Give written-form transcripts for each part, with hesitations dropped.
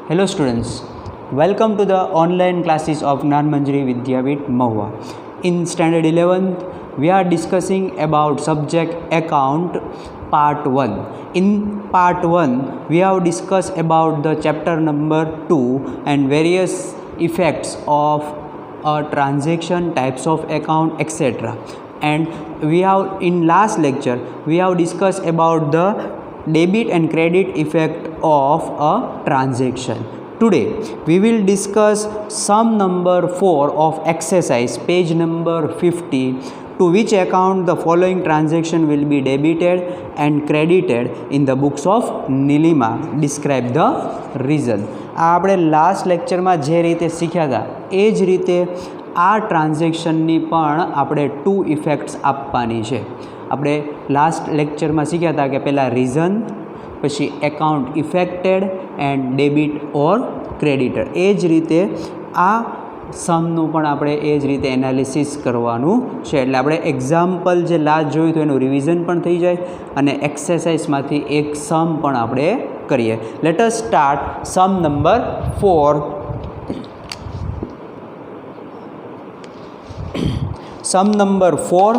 Hello students, welcome to the online classes of Gnan Manjari Vidyapith Mahua. In standard 11th, we are discussing about subject account part 1. In part 1, we have discussed about the chapter number 2 and various effects of a transaction, types of account, etc. And we have in last lecture we have discussed about the debit and credit effect of a transaction. Today we will discuss sum number 4 of exercise page number 50, to which account the following transaction will be debited and credited in the books of Nilima. Describe the reason. આપણે last લેક્ચરમાં જે રીતે શીખ્યા હતા એ જ રીતે આ ટ્રાન્ઝેક્શનની પણ આપણે 2 ઇફેક્ટ્સ આપવાની છે. આપણે લાસ્ટ લેક્ચરમાં શીખ્યા હતા કે પહેલાં રીઝન, પછી account affected and debit or creditor. એ જ રીતે આ સમનું પણ આપણે એ જ રીતે એનાલિસિસ કરવાનું છે. એટલે આપણે એક્ઝામ્પલ જે લાસ્ટ જોયું હતું એનું રિવિઝન પણ થઈ જાય અને એક્સરસાઇઝમાંથી એક સમ પણ આપણે કરીએ. Let us start sum number 4. Sum number 4.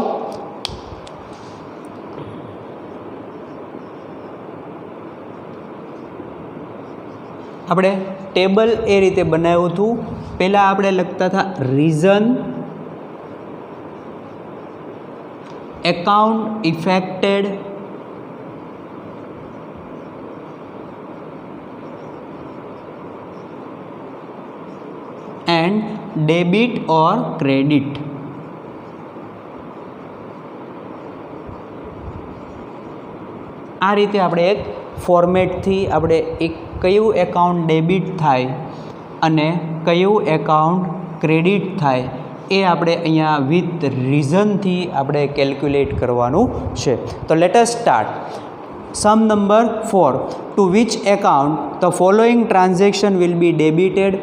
આપણે ટેબલ એ રીતે બનાવ્યું હતું. પહેલાં આપણે લખતા હતા reason, account affected, and debit or credit. આ રીતે આપણે એક ફોર્મેટથી આપણે એક કયું એકાઉન્ટ ડેબિટ થાય અને કયું એકાઉન્ટ ક્રેડિટ થાય એ આપણે અહીંયા વિથ રીઝનથી આપણે કેલ્ક્યુલેટ કરવાનું છે. તો let us start. Sum number 4, to which account the following transaction will be debited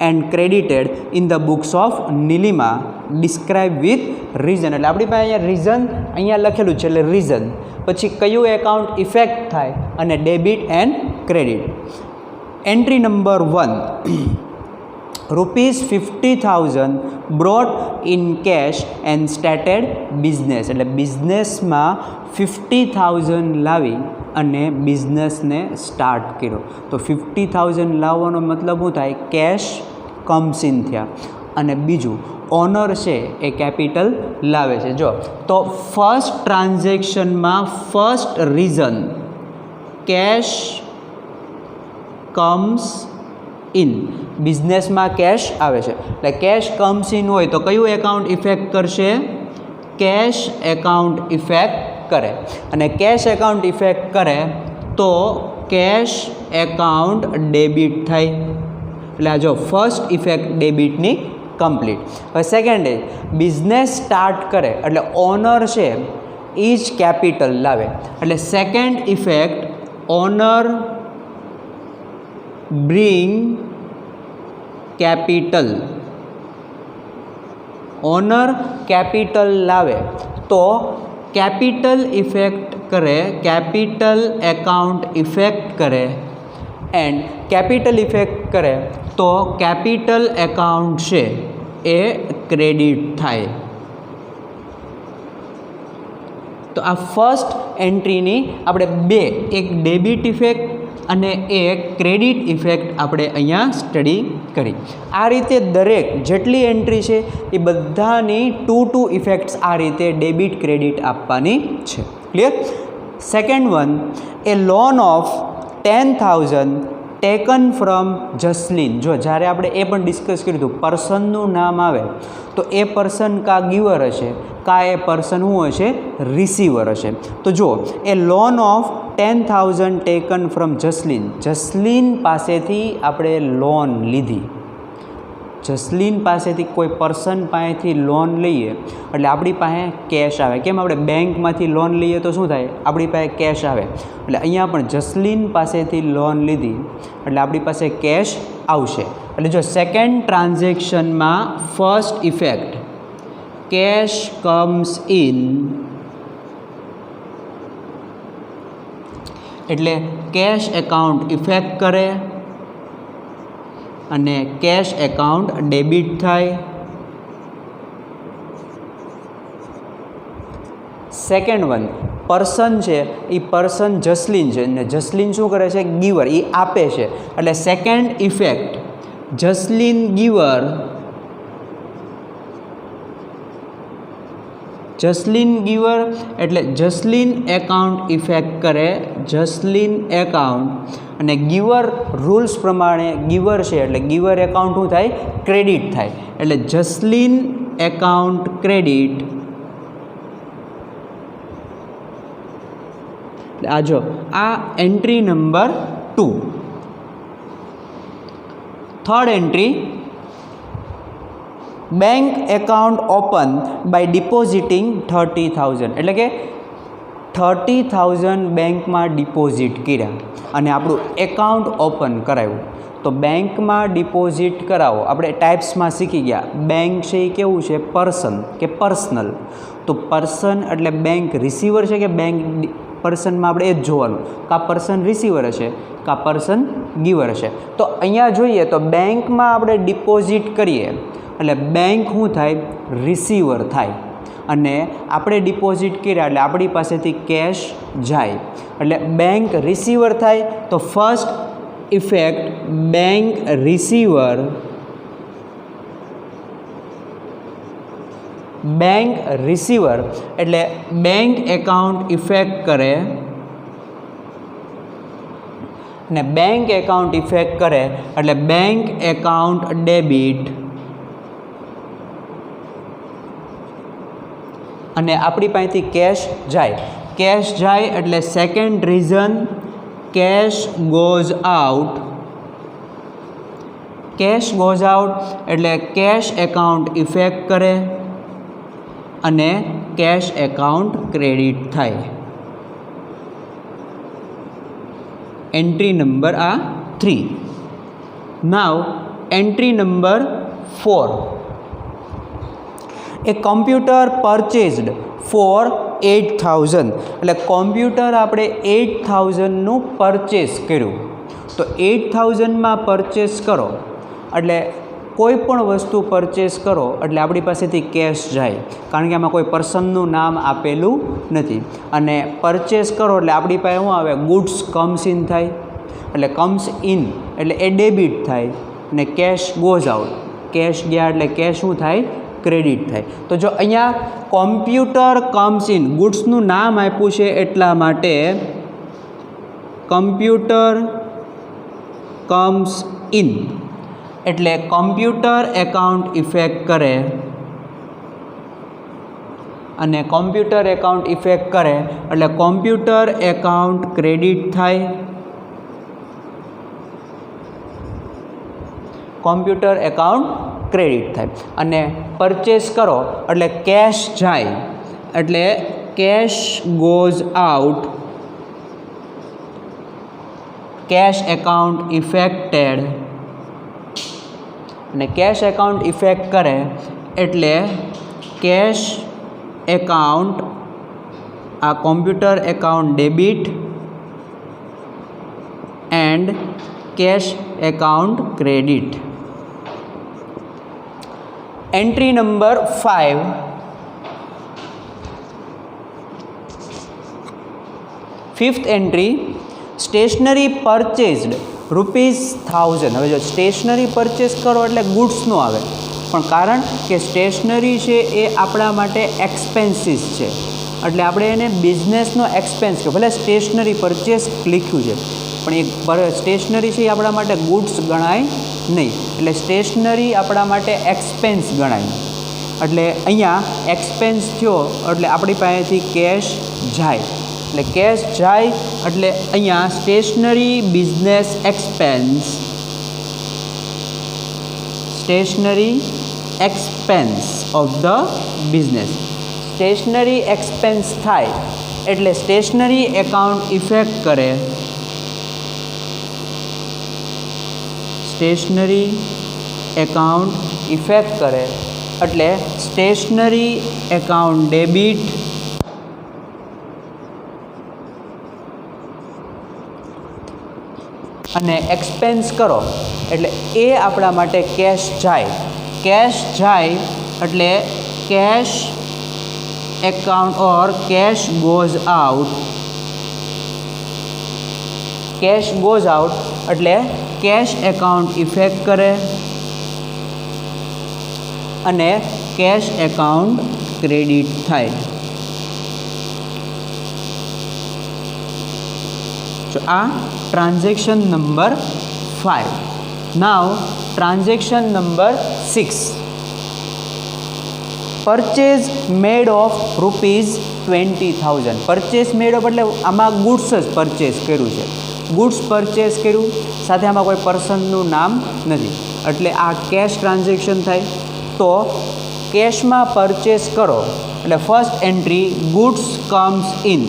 and credited in the books of Nilima. Describe with reason. એટલે આપણી પાસે અહીંયા રીઝન અહીંયા લખેલું છે એટલે રીઝન, પછી કયું એકાઉન્ટ ઇફેક્ટ થાય અને debit and credit. Entry number 1, ₹50,000 brought in cash and started business. એટલે બિઝનેસમાં 50,000 લાવી અને બિઝનેસને સ્ટાર્ટ કર્યો. તો 50,000 લાવવાનો મતલબ શું થાય? કેશ કમ્સ ઇન થયા. અને બીજું ઓનર છે એ કેપિટલ લાવે છે. જો તો ફર્સ્ટ ટ્રાન્ઝેક્શનમાં first reason cash comes in. બિઝનેસમાં કેશ આવે છે એટલે કેશ કમ્સ ઇન હોય તો કયું એકાઉન્ટ ઇફેક્ટ કરશે? કેશ એકાઉન્ટ ઇફેક્ટ કરે. અને કેશ એકાઉન્ટ ઇફેક્ટ કરે તો કેશ એકાઉન્ટ ડેબિટ થાય. એટલે આ જો ફર્સ્ટ ઇફેક્ટ ડેબિટની કમ્પ્લીટ. હવે સેકન્ડ એ બિઝનેસ સ્ટાર્ટ કરે એટલે ઓનર છે એ જ કેપિટલ લાવે. એટલે second effect owner bring capital. Owner capital લાવે તો કેપિટલ ઇફેક્ટ કરે, કેપિટલ એકાઉન્ટ ઇફેક્ટ કરે. એન્ડ કેપિટલ ઇફેક્ટ કરે તો કેપિટલ એકાઉન્ટ છે એ ક્રેડિટ થાય. તો આ ફર્સ્ટ એન્ટ્રીની આપણે બે, એક ડેબિટ ઇફેક્ટ અને એક ક્રેડિટ ઇફેક્ટ આપણે અહીંયા સ્ટડી કરી. આ રીતે દરેક જેટલી એન્ટ્રી છે એ બધાની 2 ઇફેક્ટ્સ આ રીતે ડેબિટ ક્રેડિટ આપવાની છે. Clear? Second one, A loan of 10,000 taken from Jasleen. જો જ્યારે આપણે એ પણ ડિસ્કસ કર્યું હતું પર્સનનું નામ આવે તો એ પર્સન કા ગિવર હશે કા એ પર્સન શું હશે? રિસીવર હશે. તો જો a loan of 10,000 taken from Jasleen. Jasleen પાસેથી આપણે લોન લીધી. જસલીન પાસેથી કોઈ પર્સન પાસેથી લોન લઈએ એટલે આપણી પાસે કેશ આવે. કેમ? આપણે બેંકમાંથી લોન લઈએ તો શું થાય? આપણી પાસે કેશ આવે. એટલે અહીંયા પણ જસલીન પાસેથી લોન લીધી એટલે આપણી પાસે કેશ આવશે. એટલે જો સેકન્ડ ટ્રાન્ઝેક્શનમાં first effect cash comes in એટલે કેશ એકાઉન્ટ ઇફેક્ટ કરે અને કેશ એકાઉન્ટ ડેબિટ થાય. સેકન્ડ વન, પર્સન છે એ પર્સન જસલીન છે અને જસલીન શું કરે છે? ગીવર, એ આપે છે. એટલે second effect Jasleen giver, Jasleen giver એટલે જસલીન એકાઉન્ટ ઇફેક્ટ કરે, જસલીન એકાઉન્ટ. અને ગીવર રૂલ્સ પ્રમાણે ગીવર છે એટલે ગીવર એકાઉન્ટ શું થાય? ક્રેડિટ થાય. એટલે જસલીન એકાઉન્ટ ક્રેડિટ. આ જો આ entry number 2. Third entry, bank account open by depositing 30,000. એટલે કે 30,000 બેંકમાં ડિપોઝિટ કર્યા અને આપણું એકાઉન્ટ ઓપન કરાવ્યું. તો બેંકમાં ડિપોઝિટ કરાવો, આપણે ટાઈપ્સમાં શીખી ગયા. બેંક છે એ કેવું છે? પર્સન કે પર્સનલ. તો પર્સન એટલે બેંક રિસીવર છે કે બેંક પર્સનમાં આપણે એ જ જોવાનું, કા પર્સન રિસીવર હશે કા પર્સન ગીવર હશે. તો અહીંયા જોઈએ તો બેંકમાં આપણે ડિપોઝિટ કરીએ એટલે બેંક શું થાય? રિસીવર થાય. અને આપણે ડિપોઝિટ કર્યા એટલે આપણી પાસેથી કેશ જાય એટલે બેંક રિસીવર થાય. તો first effect bank receiver, bank receiver એટલે બેંક એકાઉન્ટ ઇફેક્ટ કરે ને બેંક એકાઉન્ટ ઇફેક્ટ કરે એટલે બેંક એકાઉન્ટ ડેબિટ. અને આપણી પાસેથી કેશ જાય, કેશ જાય એટલે second reason cash goes out, cash goes out એટલે કેશ એકાઉન્ટ ઇફેક્ટ કરે અને કેશ એકાઉન્ટ ક્રેડિટ થાય. એન્ટ્રી નંબર આ 3. Now entry number 4, a computer purchased for 8,000. એટલે કોમ્પ્યુટર આપણે 8,000નું પરચેસ કર્યું. તો 8,000માં પરચેસ કરો એટલે કોઈ પણ વસ્તુ પરચેસ કરો એટલે આપણી પાસેથી કેશ જાય, કારણ કે આમાં કોઈ પર્સનનું નામ આપેલું નથી. અને પરચેસ કરો એટલે આપણી પાસે શું આવે? ગુડ્સ કમ્સ ઇન થાય. એટલે કમ્સ ઇન એટલે એ ડેબિટ થાય અને કેશ ગોઝ આઉટ, કેશ ગયા એટલે કેશ શું થાય? ક્રેડિટ થાય. તો જો અહીંયા કોમ્પ્યુટર કમ્સ ઇન, ગુડ્સનું નામ આપ્યું છે એટલા માટે કમ્પ્યુટર કમ્સ ઇન એટલે કોમ્પ્યુટર એકાઉન્ટ ઇફેક્ટ કરે અને કોમ્પ્યુટર એકાઉન્ટ ઇફેક્ટ કરે એટલે કોમ્પ્યુટર એકાઉન્ટ ક્રેડિટ થાય, કોમ્પ્યુટર એકાઉન્ટ ક્રેડિટ થાય. અને પરચેસ કરો એટલે કેશ જાય એટલે cash goes out, cash account affected. અને કેશ એકાઉન્ટ ઇફેક્ટ કરે એટલે કેશ એકાઉન્ટ, આ computer account debit and cash account credit. Entry number 5, fifth entry stationery purchased ₹1000. હવે જો સ્ટેશનરી પરચેસ કરો એટલે ગુડ્સનો આવે, પણ કારણ કે સ્ટેશનરી છે એ આપણા માટે એક્સપેન્સીસ છે એટલે આપણે એને બિઝનેસનો એક્સપેન્સ કહો. ભલે સ્ટેશનરી પરચેસ લખ્યું છે પણ એ સ્ટેશનરી છે એ આપણા માટે ગુડ્સ ગણાય નહીં, એટલે સ્ટેશનરી આપણા માટે એક્સપેન્સ ગણાય. એટલે અહીંયા એક્સપેન્સ થયો એટલે આપણી પાસેથી કેશ જાય, એટલે કેશ જાય એટલે અહીંયા stationery business expense, stationery expense of the business, stationery expense થાય એટલે સ્ટેશનરી એકાઉન્ટ ઇફેક્ટ કરે, સ્ટેશનરી એકાઉન્ટ ઇફેક્ટ કરે એટલે સ્ટેશનરી એકાઉન્ટ ડેબિટ અને એક્સપેન્સ કરો એટલે એ આપણા માટે કેશ જાય. કેશ જાય એટલે cash account or cash goes out. Cash goes out એટલે કેશ એકાઉન્ટ ઇફેક્ટ કરે અને કેશ એકાઉન્ટ ક્રેડિટ થાય. તો આ transaction number 5. Now transaction number 6. Purchase made of ₹20,000. Purchase made of એટલે આમાં ગુડ્સ જ પરચેઝ કર્યું છે. ગુડ્સ પરચેઝ કર્યું, સાથે આમાં કોઈ પર્સનનું નામ નથી, એટલે આ કેશ ટ્રાન્ઝેક્શન થાય. તો કેશમાં પરચેઝ કરો એટલે first entry goods comes in.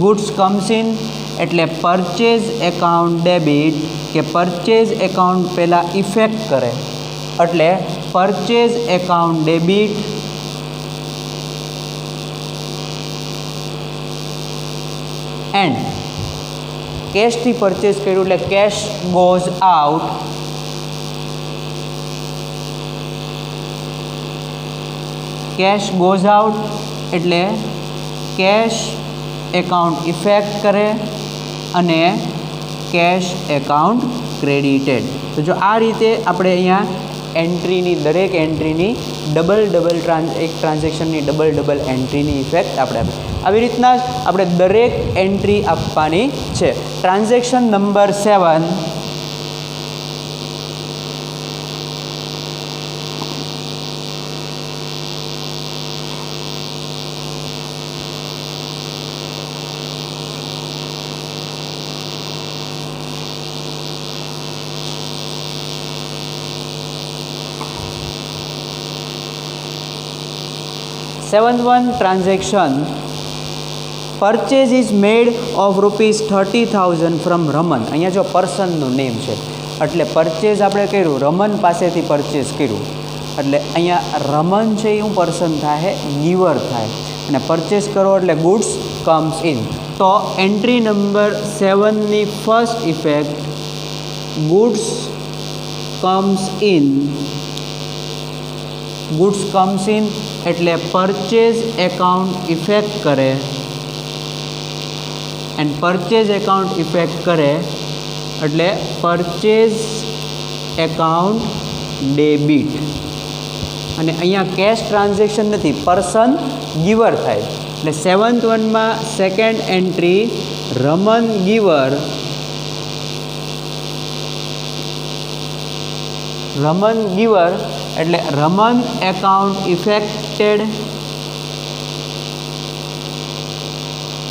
Goods comes in એટલે પરચેઝ એકાઉન્ટ ડેબિટ કે પરચેઝ એકાઉન્ટ પહેલાં ઇફેક્ટ કરે એટલે પરચેઝ એકાઉન્ટ ડેબિટ એન્ડ કેશથી પરચેઝ કર્યું એટલે cash goes out. Cash goes out એટલે કેશ એકાઉન્ટ ઇફેક્ટ કરે અને કેશ એકાઉન્ટ ક્રેડિટેડ. તો જો આ રીતે આપણે અહીંયા એન્ટ્રીની દરેક એન્ટ્રીની એક ટ્રાન્ઝેક્શનની ડબલ એન્ટ્રીની ઇફેક્ટ આપણે આપી. આવી રીતના જ આપણે દરેક એન્ટ્રી આપવાની છે. Transaction number 7. Seventh one transaction. Purchase is made of ₹30,000 from Raman. અહીંયા જો પર્સનનું નેમ છે એટલે પરચેઝ આપણે કર્યું, રમન પાસેથી પરચેઝ કર્યું એટલે અહીંયા રમન છે એ પર્સન થાય, ગીવર થાય અને પરચેઝ કરો એટલે ગુડ્સ કમ્સ ઇન. તો એન્ટ્રી નંબર 7ની first effect goods comes in. Goods comes in એટલે પરચેઝ એકાઉન્ટ ઇફેક્ટ કરે એન્ડ પરચેઝ એકાઉન્ટ ઇફેક્ટ કરે એટલે પરચેઝ એકાઉન્ટ ડેબિટ. અને અહીંયા કેશ ટ્રાન્ઝેક્શન નથી, પર્સન ગીવર થાય એટલે 7th વનમાં second entry Raman giver. Raman giver એટલે Raman account affected.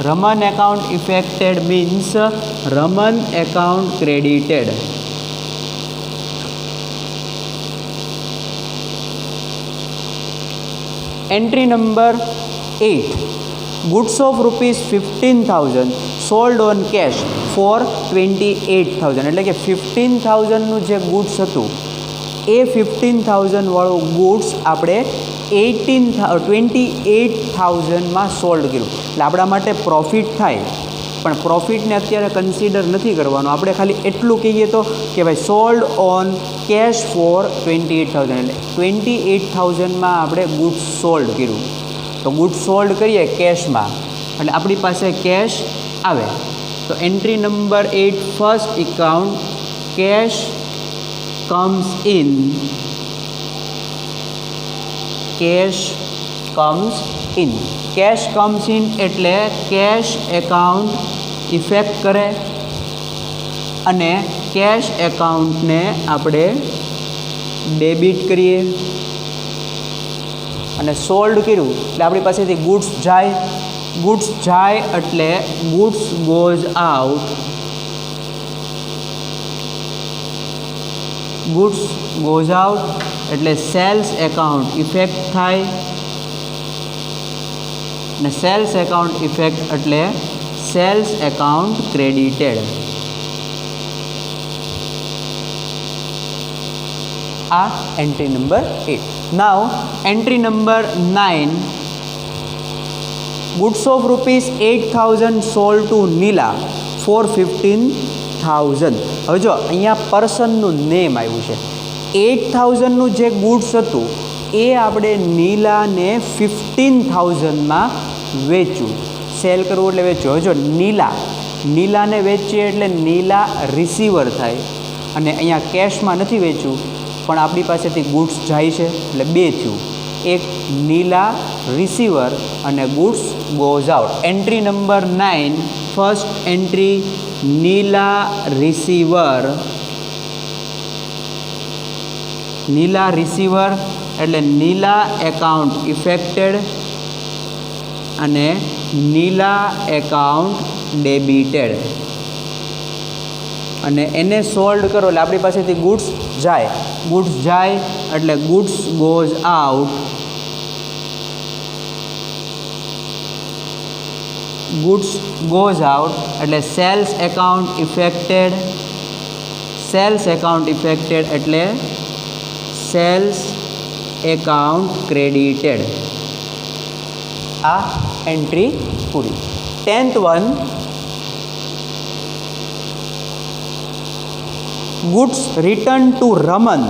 Raman account affected means Raman account credited. Entry number 8 goods of ₹15,000 sold on cache four 28,000. એટલે કે 15,000નું જે ગુડ્સ હતું એ 15,000 વાળું ગુડ્સ આપણે 28,000માં સોલ્ડ કર્યું એટલે આપણા માટે પ્રોફિટ થાય. પણ પ્રોફિટને અત્યારે કન્સિડર નથી કરવાનું, આપણે ખાલી એટલું કહીએ તો કે ભાઈ સોલ્ડ ઓન કેશ ફોર 28,000 એટલે 28,000માં આપણે ગુડ્સ સોલ્ડ કર્યું. તો ગુડ્સ સોલ્ડ કરીએ કેશમાં એટલે આપણી પાસે કેશ આવે. તો entry number 8 first account cash comes in. Cash comes in. Cash comes in એટલે કેશ એકાઉન્ટ ઇફેક્ટ કરે અને કેશ એકાઉન્ટને આપણે ડેબિટ કરીએ અને સોલ્ડ કર્યું એટલે આપણી પાસેથી ગુડ્સ જાય. ગુડ્સ જાય એટલે goods goes out. Goods goes out એટલે સેલ્સ એકાઉન્ટ ઇફેક્ટ થાય અને સેલ્સ એકાઉન્ટ ઇફેક્ટ એટલે સેલ્સ એકાઉન્ટ ક્રેડિટેડ. આ entry number 8. Now entry number 9 goods of ₹8,000 sold to Nila for 15,000. હવે જો અહીંયા પર્સનનું નેમ આવ્યું છે. 8,000નું જે ગુડ્સ હતું એ આપણે નીલાને 15,000માં વેચ્યું. સેલ કરવું એટલે વેચવું. હવે જો નીલાને વેચીએ એટલે નીલા રિસીવર થાય, અને અહીંયા કેશમાં નથી વેચ્યું પણ આપણી પાસેથી ગુડ્સ જાય છે એટલે બે થયું. એક નીલા રિસીવર અને goods goes out. Entry number 9, first entry Neela receiver. Neela receiver એટલે નીલા એકાઉન્ટ ઇફેક્ટેડ અને નીલા એકાઉન્ટ ડેબિટેડ, અને એને સોલ્ડ કરો એટલે આપણી પાસેથી ગુડ્સ જાય. ગુડ્સ જાય એટલે goods goes out. Goods goes out એટલે sales account affected. Sales account affected એટલે સેલ્સ એકાઉન્ટ ક્રેડિટેડ. આ એન્ટ્રી પૂરી. 10th one, goods return to Raman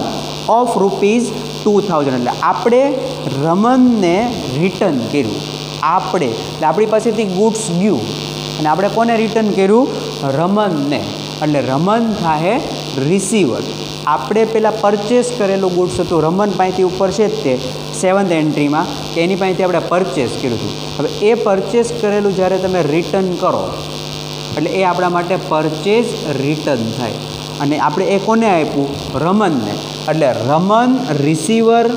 of ₹2,000. એટલે આપણે રમનને રિટર્ન કર્યું. આપણે એટલે આપણી પાસેથી ગુડ્સ ગયું અને આપણે કોને રિટર્ન કર્યું? રમનને. એટલે રમન થાય રિસીવર. આપણે પહેલાં પરચેસ કરેલું ગુડ્સ હતું રમન પાસેથી ઉપર છે જ તે 7th એન્ટ્રીમાં કે એની પાસેથી આપણે પરચેસ કર્યું હતું. હવે એ પરચેસ કરેલું જ્યારે તમે રિટર્ન કરો એટલે એ આપણા માટે પરચેસ રિટર્ન થાય, અને આપણે એ કોને આપ્યું? રમનને. એટલે Raman receiver,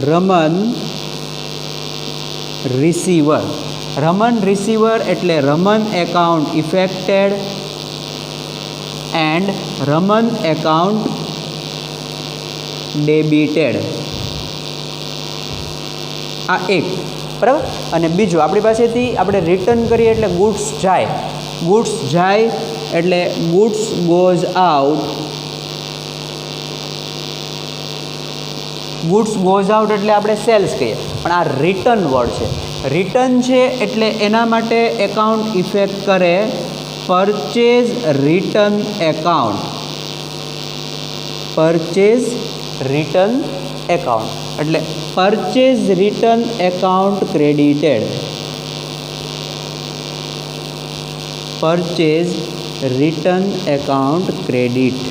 Raman receiver. Raman receiver એટલે Raman account affected and Raman account debited. આ એક બરાબર. અને બીજું આપણી પાસેથી આપણે રિટર્ન કરીએ એટલે ગુડ્સ જાય. ગુડ્સ જાય એટલે goods goes out. Goods goes out એટલે આપણે સેલ્સ કહીએ, પણ આ રિટર્ન વર્ડ છે. રિટર્ન છે એટલે એના માટે એકાઉન્ટ ઇફેક્ટ કરે purchase return account. Purchase return account એટલે purchase return account credited. Purchase return account credit.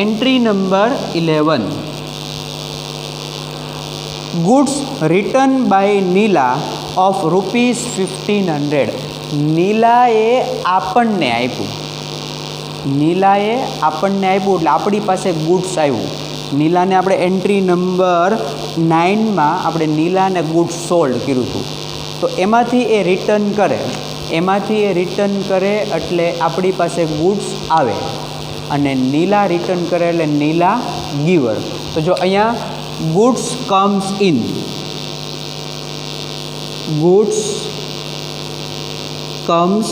Entry number 11, goods return by Nila of ₹1,500. નીલાએ આપણને આપ્યું. નીલાએ આપણને આપ્યું એટલે આપણી પાસે ગુડ્સ આવ્યું. નીલાને આપણે એન્ટ્રી નંબર 9માં આપણે નીલાને ગુડ્સ સોલ્ડ કર્યું હતું, તો એમાંથી એ રિટર્ન કરે એટલે આપણી પાસે ગુડ્સ આવે, અને નીલા રિટર્ન કરે એટલે નીલા ગીવર. તો જો અહીંયા goods comes in, goods comes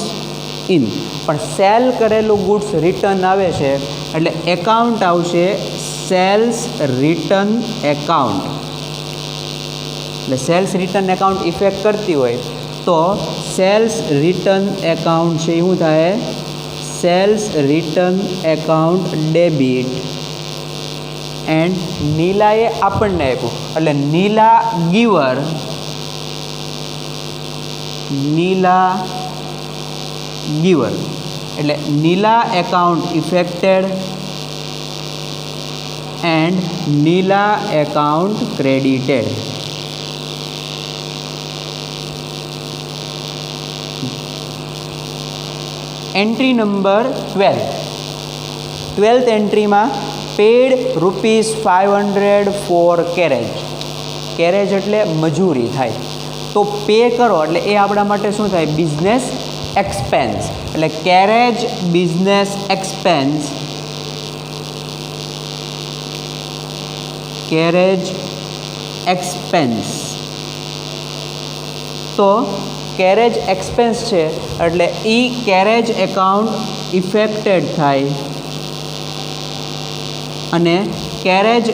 in, પણ સેલ કરેલું ગુડ્સ રિટર્ન આવે છે એટલે એકાઉન્ટ આવશે સેલ્સ રિટર્ન એકાઉન્ટ. એટલે સેલ્સ રિટર્ન એકાઉન્ટ ઇફેક્ટ કરતી હોય તો સેલ્સ રિટર્ન એકાઉન્ટ છે શું થાય? Sales return account debit. And નીલાએ આપણને આપ્યું એટલે નીલા ગીવર. નીલા ગીવર એટલે Neela account affected and Neela account credited. Entry number 12th એન્ટ્રીમાં પેડ ₹500 ફોર કેરેજ. કેરેજ એટલે મજૂરી થાય, તો પે કરો એટલે એ આપણા માટે શું થાય? Business expense. એટલે carriage business expense. Carriage expense. તો કેરેજ એક્સપેન્સ છે એટલે એ કેરેજ એકાઉન્ટ ઇફેક્ટેડ થાય અને કેરેજ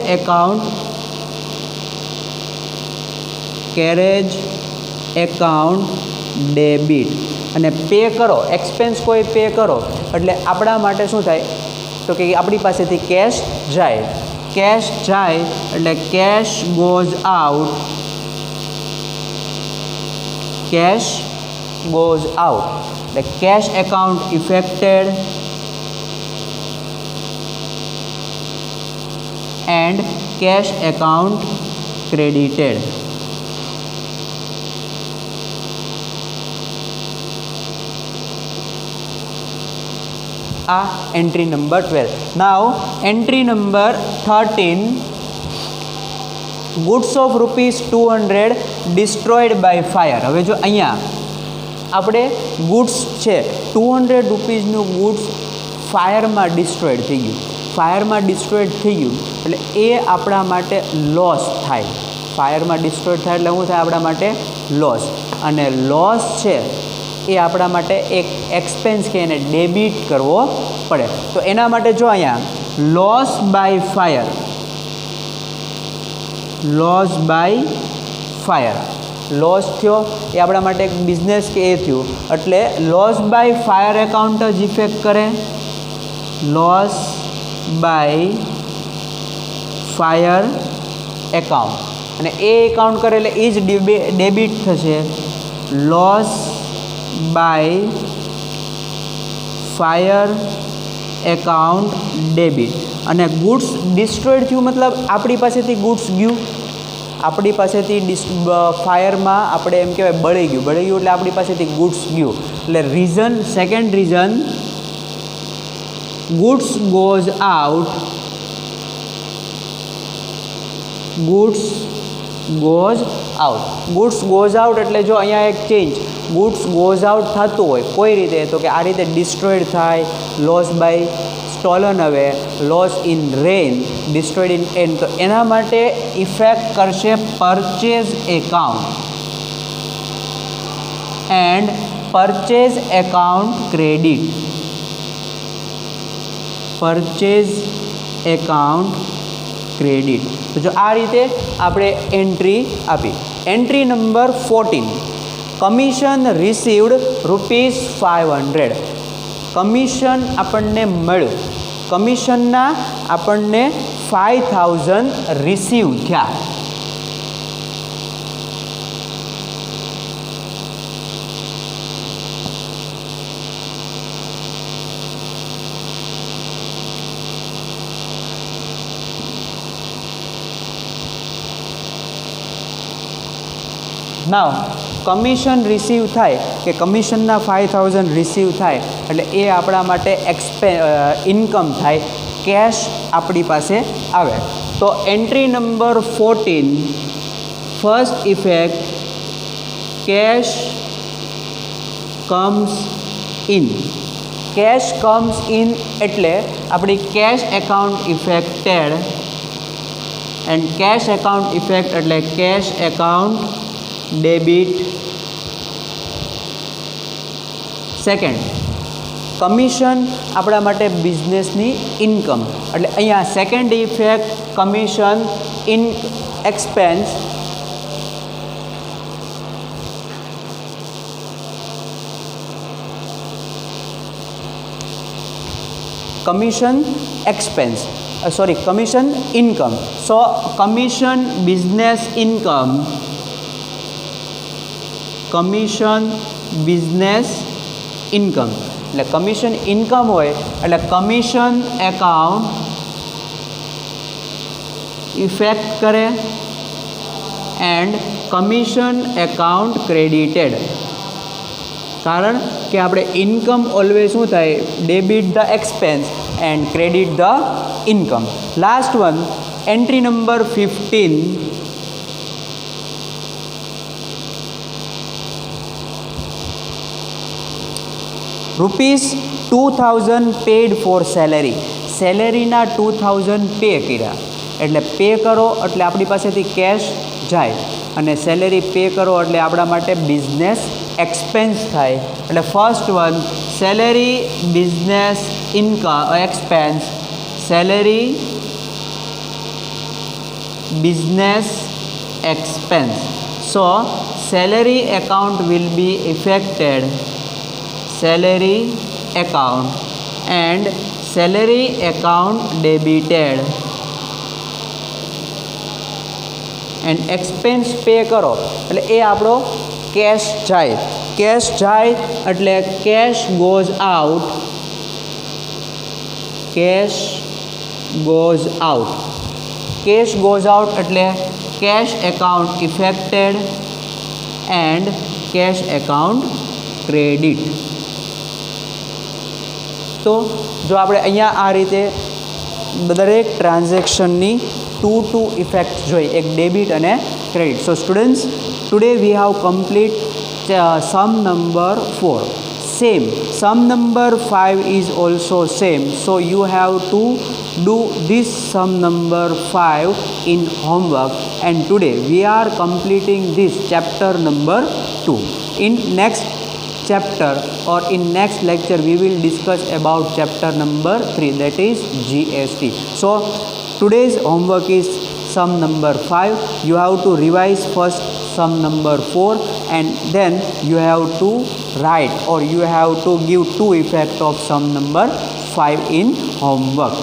એકાઉન્ટ ડેબિટ અને પે કરો, એક્સપેન્સ કોઈ પે કરો એટલે આપણા માટે શું થાય તો કે આપણી પાસેથી કેશ જાય એટલે કેશ ગોઝ આઉટ એટલે cash account affected and cash account credited. Entry number 12. Now entry number 13, goods of ₹200 destroyed by fire. હવે જો અહીંયા આપણે ગુડ્સ છે 200 રૂપીઝનું ગુડ્સ ફાયરમાં ડિસ્ટ્રોયડ થઈ ગયું એટલે એ આપણા માટે લોસ થાય. ફાયરમાં ડિસ્ટ્રોયડ થાય એટલે શું થાય આપણા માટે લોસ, અને લોસ છે એ આપણા માટે એક એક્સપેન્સ કે એને ડેબિટ કરવો પડે. તો એના માટે જો અહીંયા લોસ બાય ફાયર લોસ થયો એ આપણા માટે એક બિઝનેસ કે એ થયું એટલે લોસ બાય ફાયર એકાઉન્ટ જ ઇફેક્ટ કરે. લોસ બાય ફાયર એકાઉન્ટ અને એ એકાઉન્ટ કરે એટલે એ જ ડેબિટ થશે. Loss by fire account debit. અને ગુડ્સ ડિસ્ટ્રોયડ થયું મતલબ આપણી પાસેથી ગુડ્સ ગયું, આપણી પાસેથી ફાયરમાં આપણે એમ કહેવાય બળી ગયું એટલે આપણી પાસેથી ગુડ્સ ગયું. એટલે second reason goods goes out એટલે જો અહીંયા એક ચેન્જ goods goes out થતું હોય કોઈ રીતે તો કે આ રીતે ડિસ્ટ્રોયડ થાય, લોસ બાય સ્ટોલન હવે loss in rain, destroyed in an, તો એના માટે ઇફેક્ટ કરશે purchase account and purchase account credit. તો જો આ રીતે આપણે એન્ટ્રી આપી. Entry number 14, commission received ₹500. Commission આપણને મળ્યું, કમિશનના આપણને 5000 રિસીવ થયા. નાવ કમિશન રિસીવ થાય કે કમિશનના 5000 રિસીવ થાય એટલે એ આપણા માટે ઇન્કમ થાય, કેશ આપણી પાસે આવે. તો entry number 14, first effect cash comes in. Cash comes in એટલે આપણી cash account affected and cash account affect એટલે cash account debit. Second, commission આપણા માટે બિઝનેસની ઇન્કમ એટલે અહીંયા second effect commission in expense. Commission expense commission income. So commission business income, commission business income એટલે commission income હોય એટલે commission account effect કરે એન્ડ કમિશન એકાઉન્ટ ક્રેડિટેડ. કારણ કે આપણે ઇન્કમ ઓલવેઝ શું થાય debit the expense and credit the income. Last one entry number 15, ₹2000 paid for salary. સેલેરીના 2000 પે કર્યા એટલે પે કરો એટલે આપણી પાસેથી કેશ જાય અને સેલેરી પે કરો એટલે આપણા માટે બિઝનેસ એક્સપેન્સ થાય. એટલે first one salary business income expense, salary business expense. So salary account will be affected, salary account, and salary account debited, and expense pay करो એટલે એ આપણો કેશ જાય, કેશ જાય એટલે cache goes out, cash goes out, cash goes out એટલે cash account affected and cash account credit. તો જો આપણે અહીંયા આ રીતે દરેક ટ્રાન્ઝેક્શનની ટુ ઇફેક્ટ જોઈ, એક ડેબિટ અને credit. So students, today we have complete sum number 4. Same, sum number 5 is also same, so you have to do this sum number 5 in homework, and today we are completing this chapter number 2. In next chapter or in next lecture we will discuss about chapter number 3, that is GST. So today's homework is sum number 5. You have to revise first sum number 4 and then you have to write or you have to give two effects of sum number 5 in homework.